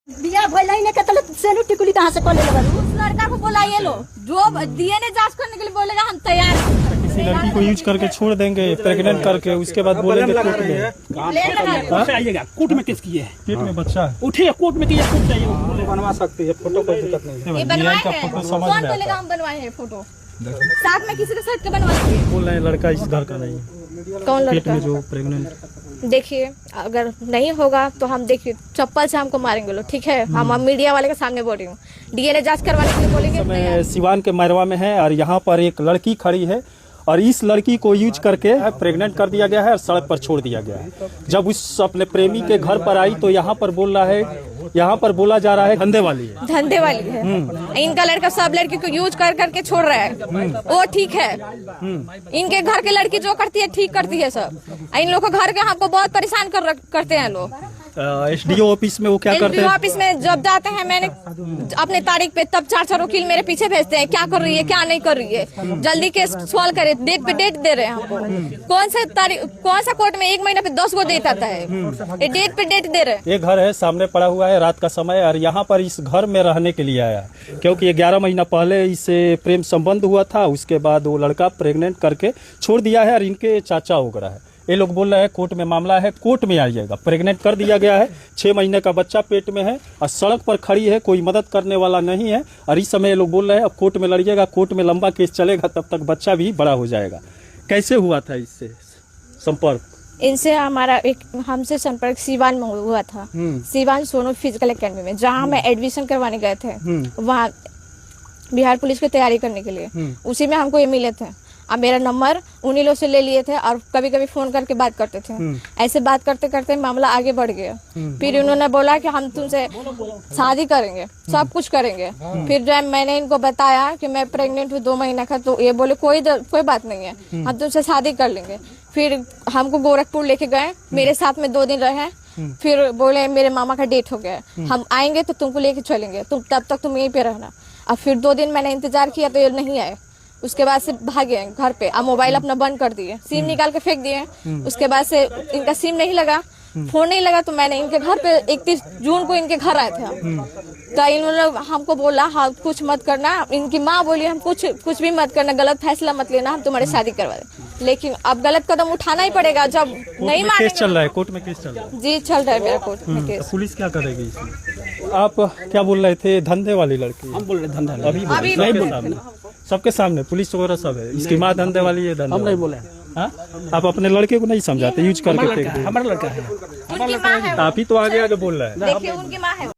बिया भइला ही ने कतल सेनु टिकुली कहां से कोले लगा उस लड़का को बुलाइए लो जो डीएनए जांच करने के लिए बोलेगा हम तैयार हैं। किसी लड़की को यूज करके छोड़ देंगे प्रेग्नेंट करके, उसके बाद बोलेंगे कोर्ट में आइएगा कोर्ट में केस किए पेट में बच्चा है। उठिए कोर्ट में किए कोर्ट चाहिए बनवा सकती है फोटो, कोई दिक्कत नहीं ये है। बनवाए का हैं, फोटो समझ कौन में बोलेगा आता हम बनवाए हैं फोटो? साथ में किसी के साथ के बनवाएंगे? बोल रहे हैं लड़का इस घर का नहीं है, कौन पेट लड़का? में जो प्रेग्नेंट। देखिए अगर नहीं होगा तो हम देखिए चप्पल से हमको मारेंगे लोग, ठीक है? हम मीडिया वाले के सामने बोल रही हूँ, डीएनए जांच करवाने के लिए बोलेंगे। मैं सिवान के मैरवा में है और यहाँ पर एक लड़की खड़ी है और इस लड़की को यूज करके प्रेग्नेंट कर दिया गया है और सड़क पर छोड़ दिया गया है। जब उस अपने प्रेमी के घर पर आई तो यहाँ पर बोल रहा है, यहाँ पर बोला जा रहा है धंधे वाली है, धंधे वाली है। इनका लड़का सब लड़की को यूज कर करके छोड़ रहा है, वो ठीक है। इनके घर की लड़की जो करती है ठीक करती है सब। इन लोग को घर के हमको बहुत परेशान करते हैं लोग। एसडीओ ऑफिस में वो क्या करते हैं? ऑफिस में जब जाते हैं मैंने अपने तारीख पे, तब 4 वकील मेरे पीछे भेजते हैं, क्या कर रही है क्या नहीं कर रही है, जल्दी केस सॉल्व करे। डेट पे डेट दे रहे हैं हमको। कौन सा तारीख, कौन सा कोर्ट में 1 महीने पे 10 गो डेट आता है? ये डेट पे डेट दे रहे हैं। ये घर है सामने पड़ा हुआ है, रात का समय, और यहाँ पर इस घर में रहने के लिए आया क्योंकि 11 महीना पहले इससे प्रेम संबंध हुआ था। उसके बाद वो लड़का प्रेग्नेंट करके छोड़ दिया है और इनके चाचा हो गया है। ये लोग बोल रहे हैं कोर्ट में मामला है, कोर्ट में आइएगा। प्रेग्नेंट कर दिया गया है, 6 महीने का बच्चा पेट में है और सड़क पर खड़ी है, कोई मदद करने वाला नहीं है। और इस समय ये लोग बोल रहे हैं अब कोर्ट में लड़िएगा, कोर्ट में लंबा केस चलेगा, तब तक बच्चा भी बड़ा हो जाएगा। कैसे हुआ था इससे संपर्क? इनसे हमारा हमसे संपर्क सिवान में हुआ था। सिवान सोनू फिजिकल एकेडमी में, जहाँ हम एडमिशन करवाने गए थे, वहाँ बिहार पुलिस की तैयारी करने के लिए, उसी में हमको ये मिले थे। अब मेरा नंबर उन्हीं लोग से ले लिए थे और कभी कभी फोन करके बात करते थे। ऐसे बात करते करते मामला आगे बढ़ गया। फिर उन्होंने बोला कि हम तुमसे शादी करेंगे, सब कुछ करेंगे। फिर जब मैंने इनको बताया कि मैं प्रेग्नेंट हूँ 2 महीना का, तो ये बोले कोई बात नहीं है, हम तुमसे शादी कर लेंगे। फिर हमको गोरखपुर लेके गए, मेरे साथ में 2 दिन रहे। फिर बोले मेरे मामा का डेट हो गया, हम आएंगे तो तुमको लेके चलेंगे, तुम तब तक तुम यहीं पे रहना। अब फिर 2 दिन मैंने इंतजार किया तो ये नहीं आए। उसके बाद से भागे घर पे, अब मोबाइल अपना बंद कर दिए, सिम निकाल के फेंक दिए। उसके बाद से इनका सिम नहीं लगा, फोन नहीं लगा, तो मैंने इनके घर पे 31 जून को इनके घर आए थे हम। तो इन्होंने हमको बोला हाँ कुछ मत करना। इनकी माँ बोली हम कुछ भी मत करना, गलत फैसला मत लेना, हम तुम्हारी शादी करवा दें। लेकिन अब गलत कदम उठाना ही पड़ेगा जब नहीं मानेंगे। केस चल रहा है, कोर्ट में केस चल रहा है। जी चल रहा है मेरा कोर्ट में केस। पुलिस क्या करेगी इसमें? आप क्या बोल रहे थे? धंधे वाली लड़की? हम बोल रहे धंधा अभी नहीं बोल, सबके सामने पुलिस वगैरह सब है। इसकी माँ धंधे वाली है, धंधे हम नहीं बोले। हाँ? आप अपने लड़के को नहीं समझाते यूज करके? हमारा लड़का है। उनकी माँ है, आप ही तो आगे आगे बोल रहे हैं। देखिए उनकी माँ है।